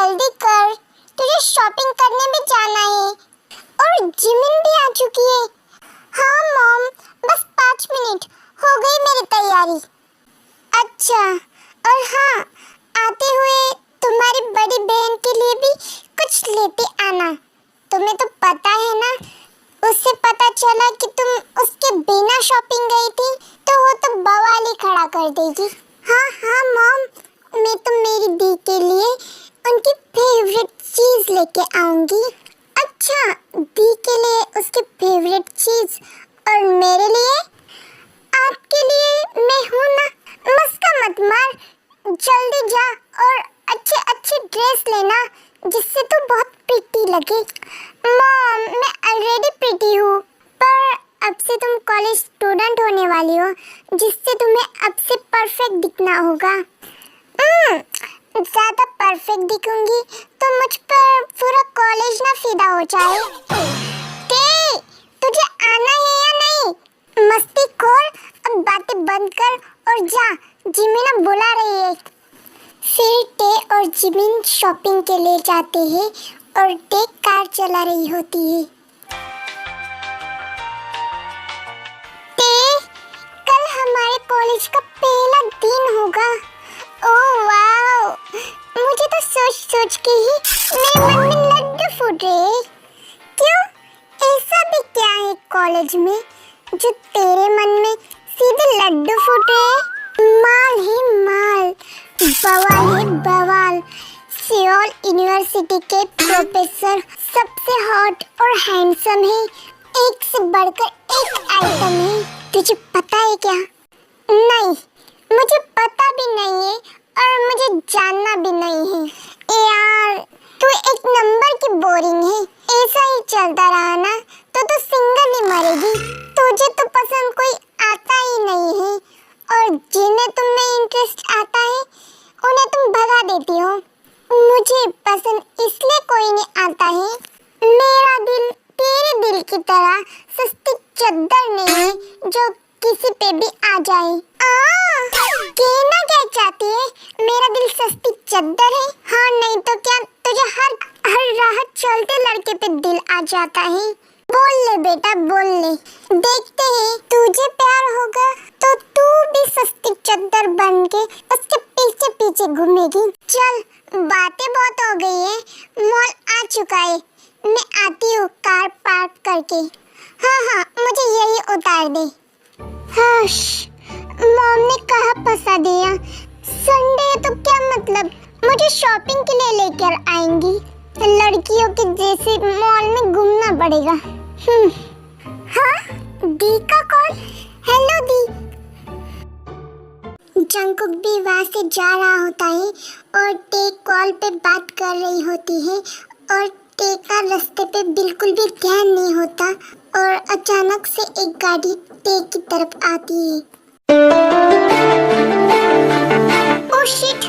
जल्दी कर, तुझे शॉपिंग करने भी जाना है। और जिमिन भी आ चुकी है। हाँ मॉम, बस 5 मिनट, हो गई मेरी तैयारी। अच्छा, और हाँ, आते हुए तुम्हारी बड़ी बहन के लिए भी कुछ लेते आना। तुम्हें तो पता है ना, उससे पता चला कि तुम उसके बिना शॉपिंग गई थी तो वो तो बवाल ही खड़ा कर देगी। हाँ हाँ मॉम, मैं तो मेरी दी के लिए उनकी फेवरेट चीज लेके आऊंगी। अच्छा, दी के लिए उसकी फेवरेट चीज और मेरे लिए? आपके लिए मैं हूँ ना, मस्का मत मार, जल्दी जा और अच्छे अच्छे ड्रेस लेना जिससे तू बहुत प्रिटी लगे। मॉम, मैं ऑलरेडी प्रिटी हूँ, पर अब से तुम कॉलेज स्टूडेंट होने वाली हो जिससे तुम्हें अब से परफेक्ट दिखना होगा। ज़्यादा परफेक्ट दिखूंगी तो मुझ पर पूरा कॉलेज ना फिदा हो जाए। ते, तुझे आना है या नहीं? मस्ती खोर, अब बातें बंद कर और जा, जिमिन बुला रही है। फिर टे और जिमिन शॉपिंग के लिए जाते हैं और टे कार चला रही होती है। टे, कल हमारे कॉलेज का पहला दिन होगा। ओह वाओ, मुझे तो सोच सोच के ही मेरे मन में लड्डू फूट रहे। क्यों, ऐसा भी क्या है कॉलेज में जो तेरे मन में सीधे लड्डू फूट रहे? माल ही माल, बवाल ही बवाल। सियोल यूनिवर्सिटी के प्रोफेसर सबसे हॉट और हैंडसम है, एक से बढ़कर एक आइटम है। तुझे पता है क्या? नहीं, मुझे पता भी नहीं है और मुझे जानना भी नहीं है। यार, तू एक नंबर की बोरिंग है। ऐसा ही चलता रहा ना तो सिंगल ही मरेगी। तुझे तो पसंद कोई आता ही नहीं है और जिन्हें तुम में इंटरेस्ट आता है उन्हें तुम भगा देती हो। मुझे पसंद इसलिए कोई नहीं आता है, मेरा दिल तेरे दिल की तरह सस्ती चद्दर नहीं है जो किसी पे भी आ जाए। कहना क्या चाहती है? मेरा दिल सस्ती चद्दर है? हाँ, नहीं तो क्या तुझे हर राह चलते लड़के पे दिल आ जाता है? बोल ले बेटा, बोल ले, देखते हैं तुझे प्यार होगा तो तू भी सस्ती चद्दर बन के उसके पीछे पीछे घूमेगी। चल, बातें बहुत हो गई है, मॉल आ चुका है, मैं आती हूँ कार पार्क करके। हाँ हाँ, मुझे यही उतार दे। हश, मॉम ने कहाँ फंसा दिया? संडे तो क्या मतलब, मुझे शॉपिंग के लिए लेकर आएंगी? लड़कियों के जैसे मॉल में घूमना पड़ेगा। हाँ, दी का कॉल। हेलो दी। जंकुक भी वहाँ से जा रहा होता है और टे कॉल पे बात कर रही होती है और टे का रास्ते पे बिल्कुल भी ध्यान नहीं होता और अचानक से एक गाड़ी टे की तरफ आती है। ओह शिट,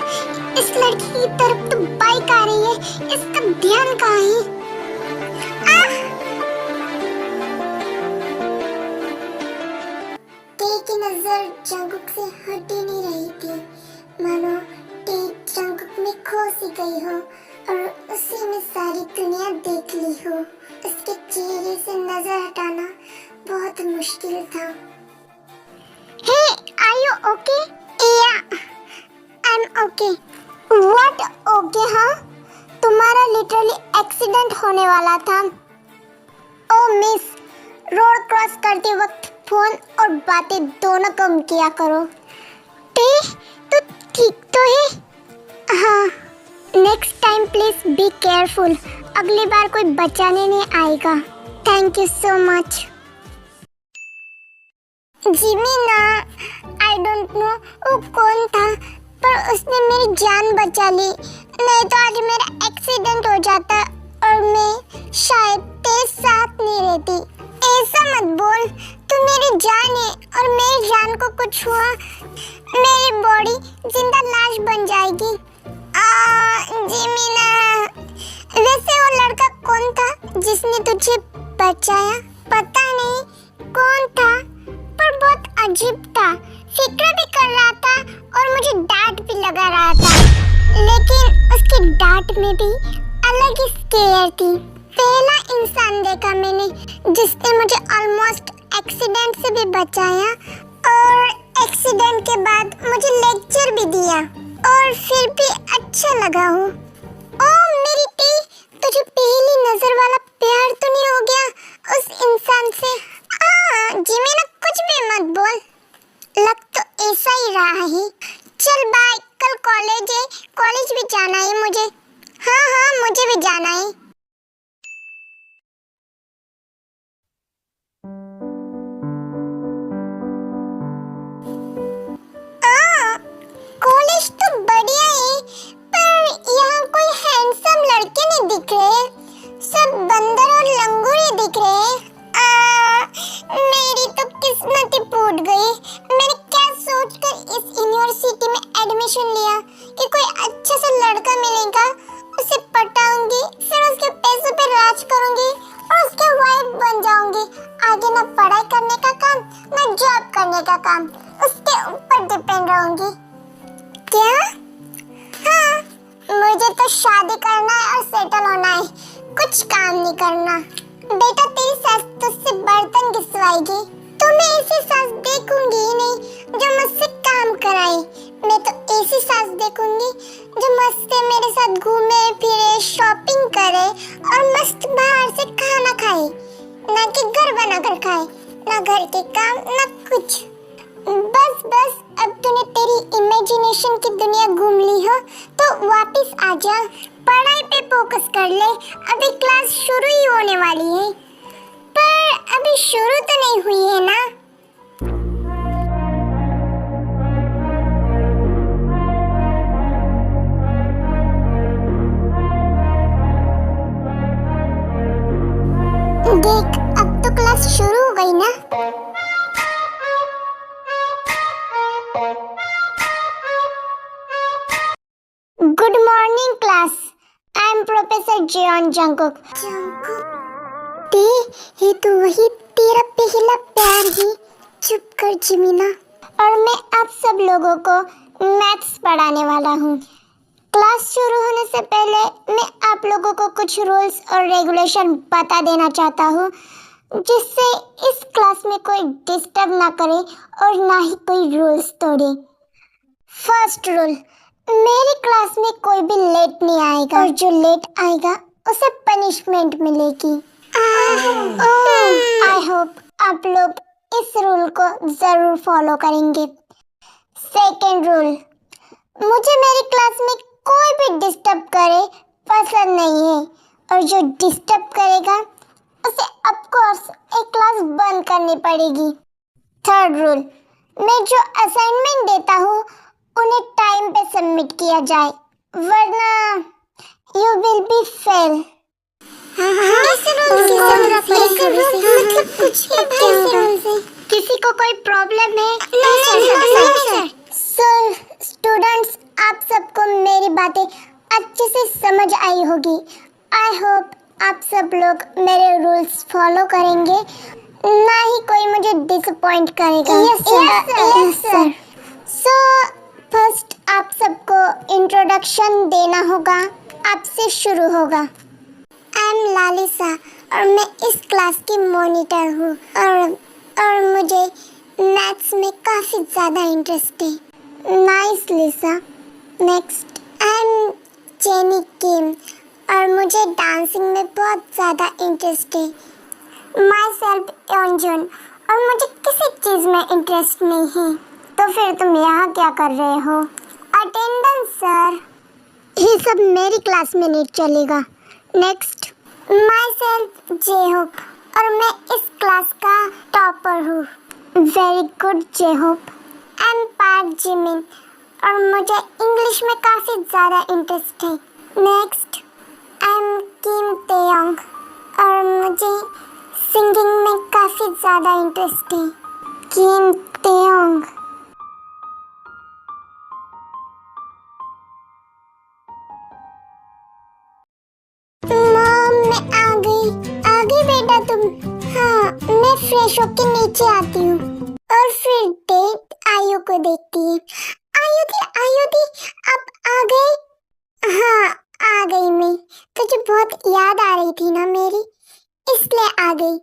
इस लड़की की तरफ तो बाइक आ रही है, इसका ध्यान कहाँ है? टे की नजर जंकुक से हट ही नहीं रही थी, मानो टे जंकुक में खो सी गई हो और उसी में सारी दुनिया देख ली हो। उसके चेहरे से नजर हटाना बहुत मुश्किल था। Hey, are you okay? Yeah, I'm okay. What okay? हाँ, तुम्हारा लिटरली एक्सीडेंट होने वाला था। ओह मिस, रोड क्रॉस करते वक्त फोन और बातें दोनों कम किया करो। टे, तू ठीक तो है? हाँ, next time please be careful, अगली बार कोई बचाने नहीं आएगा। Thank you so much. Jimin, I don't know वो कौन था, पर उसने मेरी जान बचा ली, नहीं तो आज मेरा एक्सीडेंट हो जाता और मैं शायद तेरे साथ नहीं रहती। ऐसा मत बोल, तू मेरी जान है और मेरी जान को कुछ हुआ मेरी बॉडी जिंदा लाश बन जाएगी। जिमिन, वैसे वो लड़का कौन था जिसने तुझे बचाया? पता नहीं कौन था, पर बहुत अजीब था, फिक्र भी कर रहा था और मुझे डांट भी लगा रहा था। लेकिन उसकी डांट में भी अलग ही स्केयर थी। पहला इंसान देखा मैंने जिसने मुझे ऑलमोस्ट एक्सीडेंट से भी बचाया और एक्सीडेंट के बाद मुझे लेक्चर भी दिया और फिर भी अच्छा लगा हूँ। ओ मेरी टी, तुझे पहली नजर वाला प्यार तो नहीं हो गया उस इंसान से? जिमी ना कुछ भी मत बोल, लग तो ऐसा ही रहा है। चल बाय, कल कॉलेज है, कॉलेज भी जाना है मुझे। हाँ मुझे भी जाना है। कॉलेज तो बढ़िया है पर यहाँ कोई हैंडसम लड़के नहीं दिख रहे, सब बंदर और लंगूर ही दिख रहे हैं। मेरी तो किस्मत ही फूट गई। मैंने क्या सोचकर इस यूनिवर्सिटी में एडमिशन लिया कि कोई अच्छा सा लड़का मिलेगा, उसे पटाऊंगी, फिर उसके पैसों पे राज करूंगी और उसके वाइफ बन जाऊंगी। आगे ना पढ़ाई करने का काम ना जॉब करने का काम, उसके ऊपर डिपेंड रहूंगी। क्या? हाँ, मुझे तो शादी करना है और सेटल होना है, कुछ काम नहीं करना। बेटा तेरी सास तुझसे बर्तन घिसवाएगी, तो मैं ऐसी सास देखूंगी ही नहीं जो मुझसे काम कराए। मैं तो ऐसी सास देखूंगी जो मस्त मेरे साथ घूमे फिरे, शॉपिंग करे और मस्त बाहर से खाना खाए, ना कि घर बनाकर खाए, ना घर के काम ना कुछ। बस अब तूने तेरी इमेजिनेशन की दुनिया घूम ली हो तो वापस आ जा, पढ़ाई पे फोकस कर ले। अभी क्लास शुरू ही होने वाली है। पर अभी शुरू तो नहीं हुई है ना? देख अब तो क्लास शुरू हो गई ना। Good morning class, I am professor Jeon Jungkook. ये तो वही तेरा पहला प्यार है। चुप कर जिमीना। और मैं आप सब लोगों को मैथ्स पढ़ाने वाला हूँ। क्लास शुरू होने से पहले मैं आप लोगों को कुछ रूल्स और रेगुलेशन बता देना चाहता हूँ, जिससे इस क्लास में कोई डिस्टर्ब ना करे और ना ही कोई रूल्स तोड़े। फर्स्ट रूल, मेरी क्लास में कोई भी लेट नहीं आएगा और जो लेट आएगा उसे पनिशमेंट मिलेगी। आई होप आप लोग इस रूल को जरूर फॉलो करेंगे। सेकेंड रूल, मुझे मेरी क्लास में कोई भी डिस्टर्ब करे पसंद नहीं है और जो डिस्टर्ब करेगा उसे ऑफ कोर्स एक क्लास बंद करनी पड़ेगी। थर्ड रूल, मैं जो असाइनमेंट देता हूँ उन्हें टाइम पे सबमिट किया जाए, वरना यू विल बी फेल। किसी को कोई प्रॉब्लम है? नहीं सर। स्टूडेंट्स, आप सबको मेरी बातें अच्छे से समझ आई होगी। आई होप आप सब लोग मेरे रूल्स फॉलो करेंगे, ना ही कोई मुझे डिसअपॉइंट करेगा। Yes sir. सो फर्स्ट आप सबको इंट्रोडक्शन देना होगा, आपसे शुरू होगा। आई एम लालिसा और मैं इस क्लास की मॉनिटर हूँ और मुझे मैथ्स में काफ़ी ज़्यादा इंटरेस्ट है। Nice Lisa. Next, I am Jennie Kim और मुझे डांसिंग में बहुत ज़्यादा इंटरेस्ट है। माई सेल्फ योंजुन और मुझे किसी चीज़ में इंटरेस्ट नहीं है। तो फिर तुम यहाँ क्या कर रहे हो? Attendance sir. ये सब मेरी क्लास में नहीं चलेगा। नेक्स्ट, माई सेल्फ जेहोप और मैं इस क्लास का टॉपर हूँ। Very good Jhope. I am Park Jimin और मुझे इंग्लिश में काफ़ी ज़्यादा इंटरेस्ट है। नेक्स्ट, आई एम किम तेयोंग और मुझे सिंगिंग में काफ़ी ज़्यादा इंटरेस्ट है। किम तेयोंग। आ गई बेटा तुम? हाँ, मैं फ्रेश होके नीचे आती हूँ और फिर देख आयु को देखती है। आयुधि, आप आ गए? हाँ, आ गई मैं। तुझे बहुत याद आ रही थी ना मेरी, इसलिए आ गई।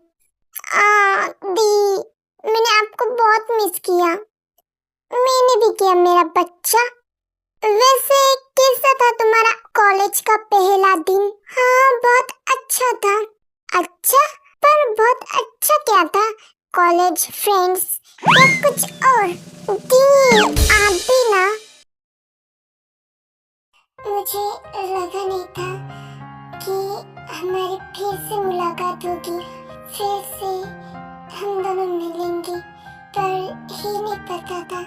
दी, मैंने आपको बहुत मिस किया। मैंने भी किया मेरा बच्चा। वैसे कैसा था तुम्हारा कॉलेज का पहला दिन? हाँ, बहुत अच्छा था। अच्छा, पर बहुत अच्छा क्या था? कॉलेज फ्रेंड्स या कुछ और? दी, आप भी ना। मुझे लगा नहीं था कि हमारी फिर से मुलाकात होगी, फिर से हम दोनों मिलेंगे, पर ही नहीं पता था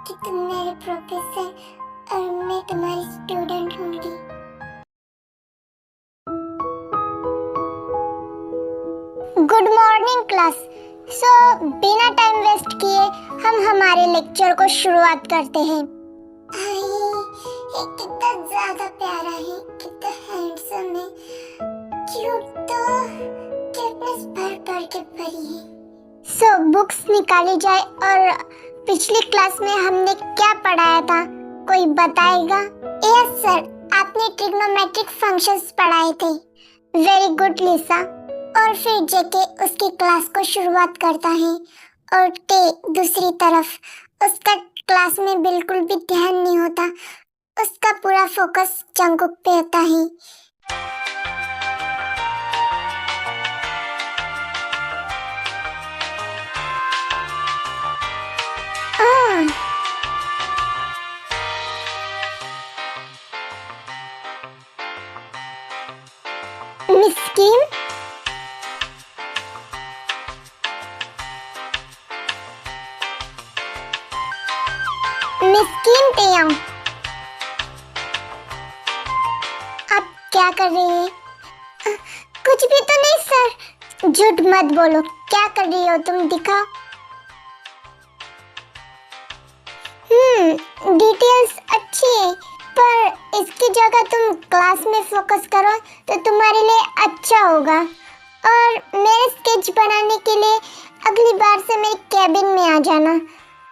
कि तुम मेरे प्रोफेसर और मैं तुम्हारी स्टूडेंट होंगी। Good morning class. बिना टाइम वेस्ट किए हम हमारे लेक्चर को शुरुआत करते हैं। ये कितना ज्यादा प्यारा है, कितना हैंडसम है, क्यूट तो क्यूटनेस भर के भरी है। बुक्स निकाली जाए और पिछली क्लास में हमने क्या पढ़ाया था, कोई बताएगा? यस सर, आपने ट्रिग्नोमेट्रिक फंक्शंस पढ़ाए थे। वेरी गुड लिसा। और फिर जेके उसकी क्लास को शुरुआत करता है और टे दूसरी तरफ, उसका क्लास में बिल्कुल भी ध्यान नहीं होता, उसका पूरा फोकस जंगकुक पे होता है। मिस किम, मिस्किन टेयंग, आप क्या कर रही है? कुछ भी तो नहीं सर। झूठ मत बोलो, क्या कर रही हो तुम, दिखाओ। डिटेल्स अच्छी है, पर इसकी जगह तुम क्लास में फोकस करो तो तुम्हारे लिए अच्छा होगा। और मेरे स्केच बनाने के लिए अगली बार से मेरे कैबिन में आ जाना,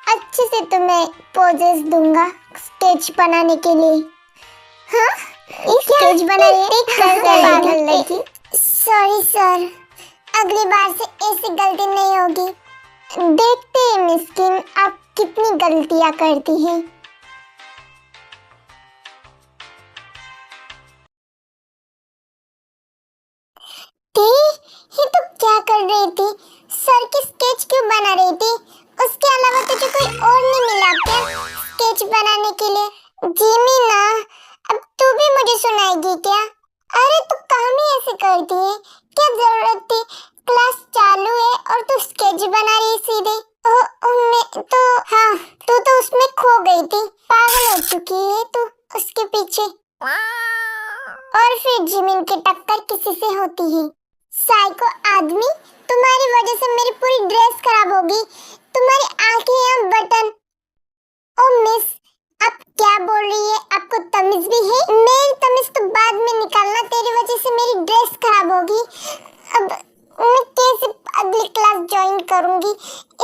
अच्छे से तुम्हें पोजेस दूंगा स्केच बनाने के लिए। हाँ, स्केच बनाइए। सॉरी सर, अगली बार से ऐसी गलती नहीं होगी। देखते हैं मिस्किन आप कितनी गलतियां करती हैं। ये तो क्या कर रही थी? सर की स्केच क्यों बना रही थी? उसके अलावा तुझे कोई और नहीं मिला क्या स्केच बनाने के लिए? जेमिना, अब तू भी मुझे सुनाएगी क्या? अरे तू काम ही ऐसे करती है, क्या जरूरत थी? क्लास चालू है और तू स्केच बना रही सीधे। मैं तो, हाँ, तू तो उसमें खो गई थी, पागल हो चुकी है तू उसके पीछे। और फिर जिमिन की टक्कर किसी से होती है? साइको आदमी, तुम्हारी वजह से मेरी पूरी ड्रेस खराब होगी, तुम्हारी आंखें या बटन। ओ मिस, आप क्या बोल रही है? आपको तमीज भी है? मेरी तमीज तो बाद में निकालना, तेरी वजह से मेरी ड्रेस खराब होगी। अब मैं कैसे अगली क्लास ज्वाइन करूंगी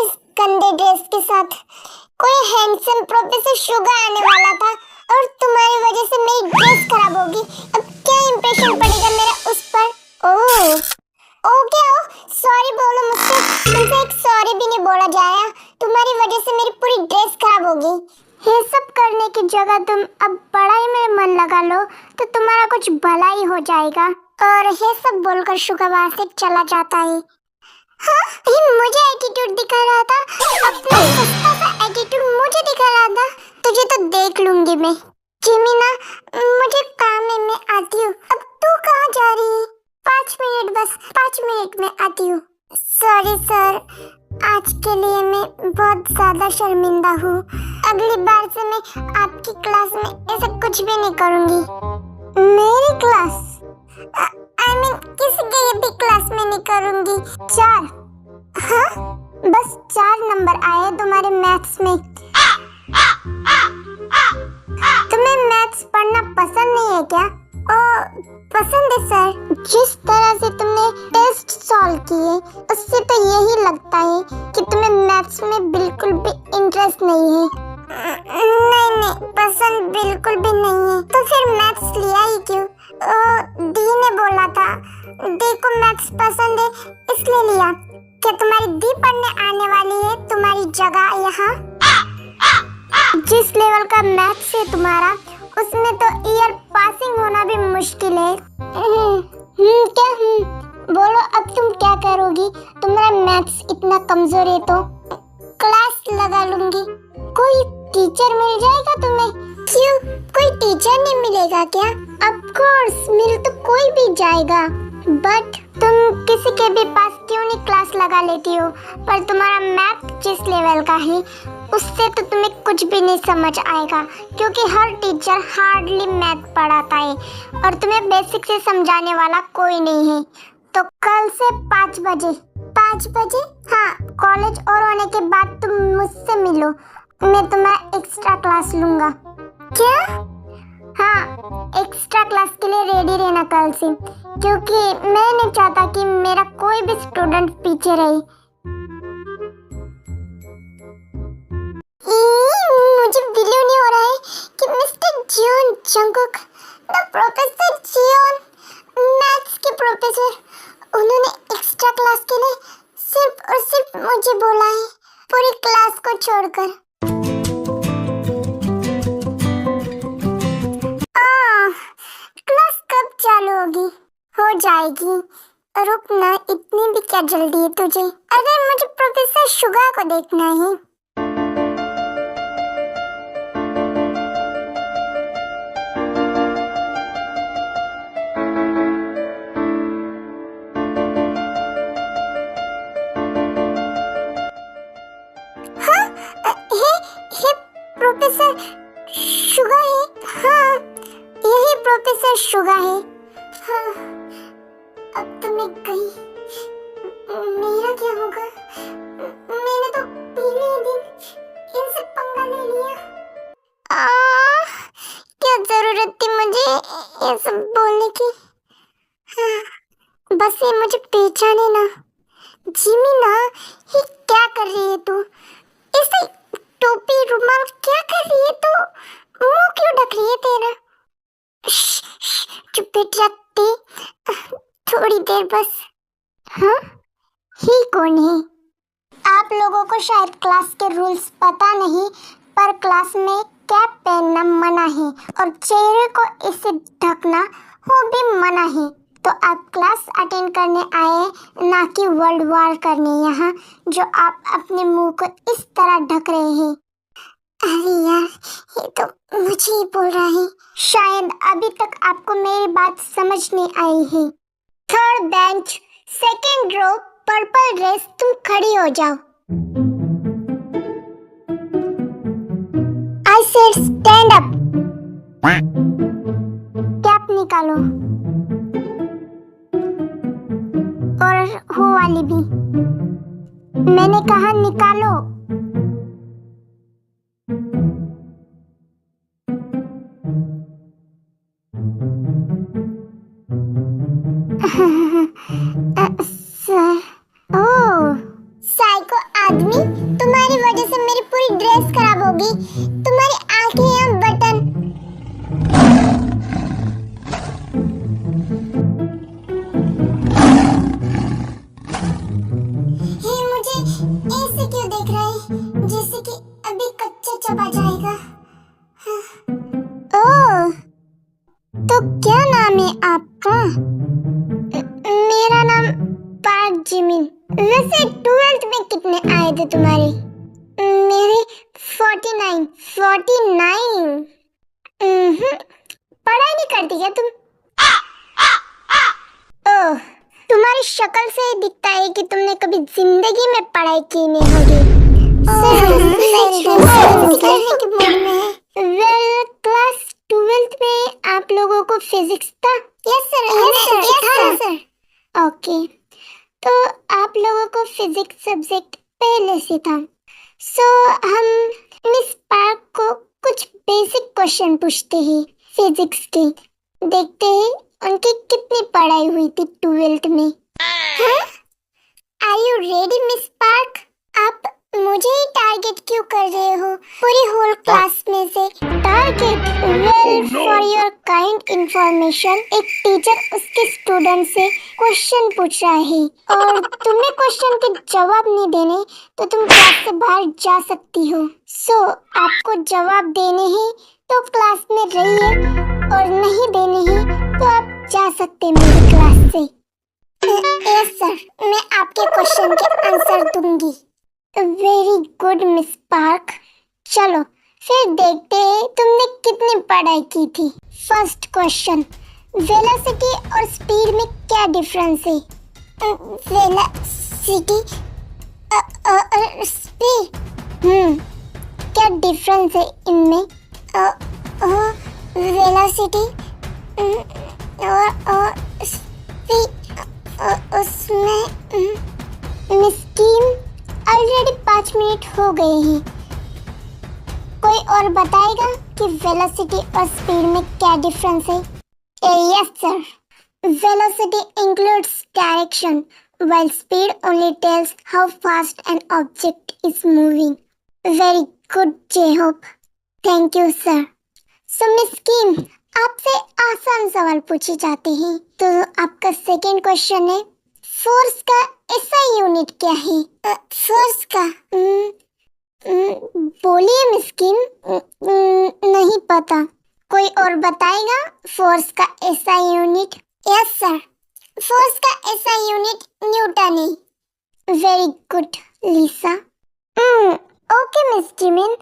इस गंदे ड्रेस के साथ? कोई हैंडसम प्रोफेसर शुगा आने वाला था और तुम्हारी वजह से मेरी ड्रेस खराब होगी। अब क्या इंप्रेशन पड़ेगा मेरा उस पर? सॉरी बोलो मुझसे, तुमसे एक सॉरी भी नहीं बोला जाया। तुम्हारी वजह से मेरी पूरी ड्रेस खराब होगी। ये सब करने की जगह तुम अब पढ़ाई में मन लगा लो तो तुम्हारा कुछ भला ही हो जाएगा। और ये सब बोलकर शुगा वहां से चला जाता है। हाँ, ये मुझे एटीट्यूड दिखा रहा था, अपना सस्ता सा एटीट्यूड मुझे दिखा रहा था। तुझे तो देख लूंगी मैं। जिमिना, मुझे काम है, मैं आती हूँ। अब तू कहाँ जा रही है? 5 मिनट, बस 5 मिनट में आती हूँ। सॉरी सर, आज के लिए मैं बहुत ज्यादा शर्मिंदा हूँ। अगली बार से मैं आपकी क्लास में ऐसा कुछ भी नहीं करूँगी। मेरी क्लास? I mean, किसी की भी क्लास में नहीं करूँगी। 4? हाँ, बस 4 नंबर आए तुम्हारे मैथ्स में। तुम्हें मैथ्स पढ़ना पसंद नहीं है क्या? पसंद है सर। जिस तरह से तुमने टेस्ट सॉल्व किए उससे तो यही लगता है कि तुम्हें मैथ्स में बिल्कुल भी इंटरेस्ट नहीं है। नहीं नहीं, पसंद बिल्कुल भी नहीं है। तो फिर मैथ्स लिया ही क्यों? दी ने बोला था, दी को मैथ्स पसंद है इसलिए लिया। क्या तुम्हारी दी पढ़ने आने वाली है तुम्हारी जगह यहाँ? जिस लेवल का मैथ्स है तुम्हारा, उसमें तो ईयर पासिंग होना भी मुश्किल है। क्या बोलो, अब तुम क्या करोगी? तुम्हारा मैथ्स इतना कमजोर है तो क्लास लगा लूंगी। कोई टीचर मिल जाएगा तुम्हें? क्यों, कोई टीचर नहीं मिलेगा क्या? ऑफ कोर्स मिल तो कोई भी जाएगा, बट तुम किसी के भी पास क्यों नहीं क्लास लगा लेती हो? पर तुम्हारा मैथ जिस लेवल का है उससे तो तुम्हें कुछ भी नहीं समझ आएगा, क्योंकि हर टीचर हार्डली मैथ पढ़ाता है और तुम्हें बेसिक से समझाने वाला कोई नहीं है। तो कल से 5 बजे। 5 बजे? हाँ, कॉलेज और होने के बाद तुम मुझसे मिलो, मैं तुम्हारा एक्स्ट्रा क्लास लूंगा। क्या? हाँ, एक्स्ट्रा क्लास के लिए रेडी रहना कल से, क्योंकि मैं नहीं चाहता कि मेरा कोई भी स्टूडेंट पीछे रहे। मुझे बिलीव नहीं हो रहा है कि mister Jeon Jungkook, the professor Jeon, maths के प्रोफेसर, उन्होंने एक्स्ट्रा क्लास के लिए सिर्फ और सिर्फ मुझे बोला है, पूरी क्लास को छोड़कर। क्लास कब चालू होगी? हो जाएगी, रुक ना, इतनी भी क्या जल्दी है तुझे? अरे मुझे प्रोफेसर शुगा को देखना है। प्रोफेसर शुगा है? हाँ, यही प्रोफेसर शुगा है। हाँ, अब तो मैं गई, मेरा क्या होगा? मैंने तो पहले ही दिन इनसे पंगा ले लिया। क्या जरूरत थी मुझे ये सब बोलने की? हाँ, बस ये मुझे पहचाने ना। जिमी ना, ये क्या कर रही है तू? इसे टोपी रुमाल क्या कर रही है तू? मुंह क्यों ढक रही है तेरा? चुप बैठ जाती, थोड़ी देर बस। हाँ, ही कौन है? आप लोगों को शायद क्लास के रूल्स पता नहीं, पर क्लास में कैप पहनना मना है और चेहरे को इसे ढकना वो भी मना है। तो आप क्लास अटेंड करने आए, ना कि वर्ल्ड वार करने यहाँ, जो आप अपने मुंह को इस तरह ढक रहे हैं। अरे यार, ये तो मुझे ही बोल रहा है। शायद अभी तक आपको मेरी बात समझ नहीं आई है। Third bench, second row, purple dress, तुम खड़ी हो जाओ। I said stand up. Cap निकालो, और हो वाली भी। मैंने कहा निकालो। सर, ओह साइको आदमी, तुम्हारी वजह से मेरी पूरी ड्रेस खराब होगी। तुम्हारी आंखें यहाँ बटन। ये मुझे ऐसे क्यों देख रहा है, जैसे कि अभी कच्चा चबा जाएगा। ओह, तो क्या नाम है आपका? मेरा नाम पार्क जिमिन। वैसे 12th में कितने आए थे तुम्हारे? मेरे 49। 49? पढ़ाई नहीं करती क्या तुम? ओह, तुम्हारी शक्ल से ही दिखता है कि तुमने कभी जिंदगी में पढ़ाई की नहीं होगी। वेल, क्लास 12th में आप लोगों को फिजिक्स था? Yes sir. ओके, तो आप लोगों को फिजिक्स सब्जेक्ट पहले से था। सो हम मिस पार्क को कुछ बेसिक क्वेश्चन पूछते हैं फिजिक्स के, देखते हैं उनकी कितनी पढ़ाई हुई थी 12th में। हाँ? Are you ready miss Park? आप मुझे ही टारगेट क्यों कर रहे हो पूरी होल क्लास में से? Target? Well, for your kind information, एक टीचर उसके स्टूडेंट से क्वेश्चन पूछ रहा है और तुम्हें क्वेश्चन के जवाब नहीं देने तो तुम क्लास से बाहर जा सकती हो। सो आपको जवाब देने हैं तो क्लास में रहिए और नहीं देने हैं तो आप जा सकते मेरी क्लास से। यस सर, मैं आपके क्वेश्चन के आंसर दूंगी। Very good miss park. चलो फिर देखते हैं तुमने कितनी पढ़ाई की थी। फर्स्ट क्वेश्चन, वेलोसिटी और स्पीड में क्या डिफरेंस है? वेलोसिटी और स्पीड, क्या डिफरेंस है इनमें? वेलोसिटी और स्पीड, उसमें मिस्कीन ऑलरेडी 5 मिनट हो गए हैं। कोई और बताएगा कि वेलोसिटी और स्पीड में क्या डिफरेंस है? Yes sir, velocity includes direction while speed only tells how fast an object is moving. Very good, J-Hope. Thank you, sir. So, Miss Kim, आपसे आसान सवाल पूछे जाते हैं। तो आपका सेकंड क्वेश्चन है, फोर्स का एसआई यूनिट क्या है? फोर्स का बोलिए मिस किम। नहीं पता। कोई और बताएगा फोर्स का SI unit? Yes sir, force का एसआई यूनिट न्यूटन है। वेरी गुड लिसा। ओके मिस जिमिन,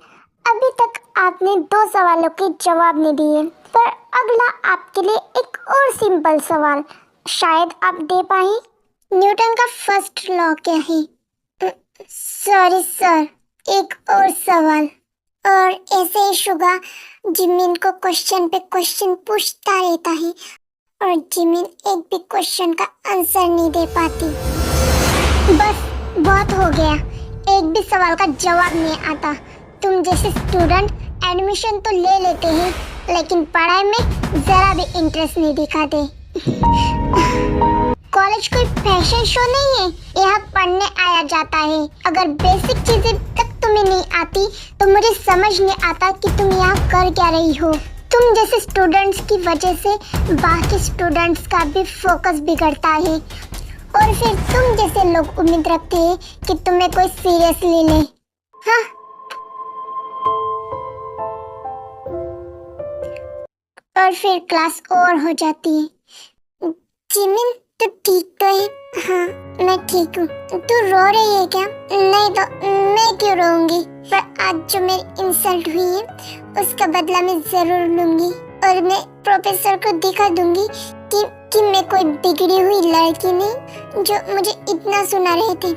अभी तक आपने 2 सवालों के जवाब नहीं दिए, पर अगला आपके लिए एक और सिंपल सवाल शायद आप दे पाए। न्यूटन का फर्स्ट लॉ क्या है? सॉरी सर, एक और सवाल। और ऐसे ही शुगा जिमिन को क्वेश्चन पे क्वेश्चन पूछता रहता है और जिमिन एक भी क्वेश्चन का आंसर नहीं दे पाती। बस बहुत हो गया, एक भी सवाल का जवाब नहीं आता। तुम जैसे स्टूडेंट एडमिशन तो ले लेते हैं लेकिन पढ़ाई में जरा भी इंटरेस्ट नहीं दिखाते। कॉलेज कोई फैशन शो नहीं है, यहाँ पढ़ने आया जाता है। अगर बेसिक चीजें तक तुम्हें नहीं आती तो मुझे समझ नहीं आता कि तुम यहाँ कर क्या रही हो। तुम जैसे स्टूडेंट्स की वजह से बाकी स्टूडेंट्स का भी फोकस बिगड़ता है और फिर तुम जैसे लोग उम्मीद रखते हैं कि तुम्हें कोई सीरियसली ले। हाँ, और फिर क्लास ओवर हो जाती है। जिमिन, तू ठीक तो है? हाँ, मैं ठीक हूँ। तू रो रही है क्या? नहीं तो मैं क्यों रोऊंगी? पर आज जो मेरी इंसल्ट हुई है उसका बदला मैं जरूर लूंगी और मैं प्रोफेसर को दिखा दूंगी कि मैं कोई बिगड़ी हुई लड़की नहीं जो मुझे इतना सुना रहे थे।